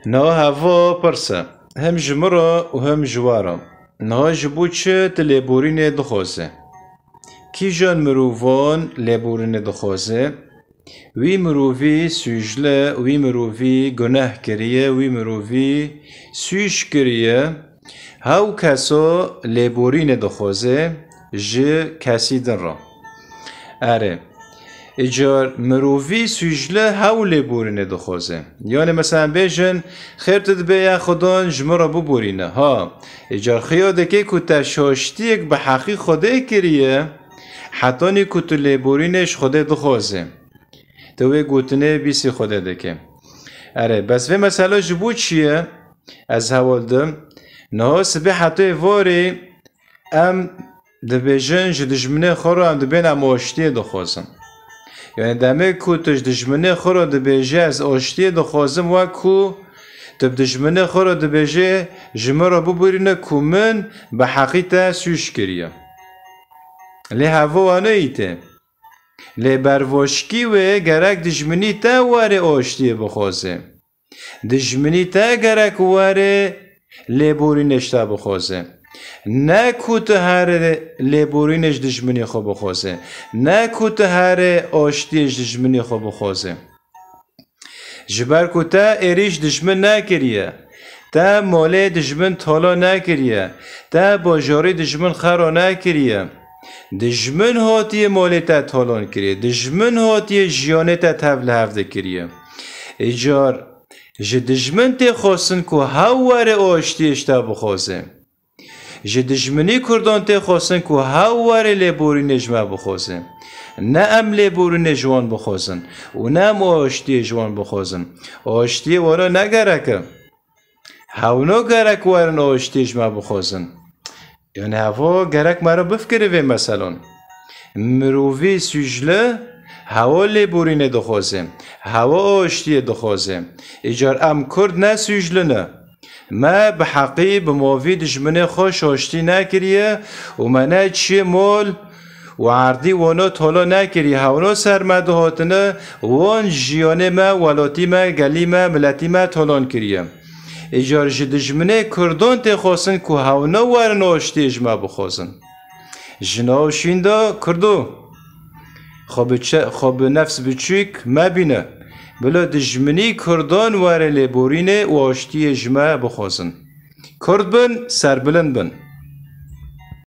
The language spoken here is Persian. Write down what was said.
نا هوا پرسه هم جمرا و هم جوارا نا جبو چه تلیبورین دخوازه کی جان مروفان لیبورین دخوازه وی مروفی سوجله وی مروفی گناه کریه وی مروفی سوش کریه هاو کسا لیبورین دخوازه جه کسی در را اره اجار مروفی سوجله هاو لیبورینه دخوازه یعنی مثلا بیشن خیرت دبیا خودان جمرا ببورینه ها اجار خیاده که کتا شاشتیک به حقی خوده کریه حتی نی کتا لیبورینش خوده دخوازه توی گوتنه بیسی خوده دکه اره بس و مثلا جبو چیه از حوالدم نه سبه حتی واری ام دبیجن جدجمنه خورو ام دبین ام آشتیه دخوازم یعنی دمه کو تج دجمنه خورا دبیجه از آشتی دخوازم و کو تب دجمنه خورا دبیجه جمرا ببورینه کو من به حقیقت سوش کریه لی هوا ایته لی برواشکی و گرک دجمنی تا واره آشتی بخوازه دجمنی تا گرک واره لی بورینش تا بخوازه نه کوت هر لیبورینش دشمنی خو بخوازه نه کوت هر آشتیش دشمنی خو بخوازه جبر کوتا ایریش دشمن نکریه تا ماله دشمن طالا نکریه تا باجاری دشمن خرا نکریه دشمن هاتی ماله تا طالان کریه دشمن هاتی جیانه تا تول هفته کریه ایجار جه دشمن تی خواستن که هاوار آشتیش تا بخوازه جه دجمنی کردان تی خواستن که هاوار لیبورین جمع بخوازن نه ام لیبورین جوان بخوازن و نه ام آشتی جوان بخوازن آشتی وارا نگرکه هاونا گرک وارن آشتی جمع بخوازن یعنی هوا گرک مرا بفکره وی مثلا مروفی سوجله هوا لیبورین دخوازه هوا آشتی دخوازه ایجار ام کرد نه سوجله نه ما به حقی به موفی دجمنه خوش آشتی نکریه و منه چی مول و عردی وانا طالا نکریه هوانا سرمده هاتنه وان جیانه ما ولاتی ما گلی ما ملتی ما طالان کریه اجارش دجمنه کردان تی خواستن که هوانا ورن آشتی اجمع بخواستن جناوشین دا کردو خواب نفس بچیک ما بینه بلا دجمنی کردان واره لیبورینه و آشتی جمع بخوازن کرد بن سر بلند بن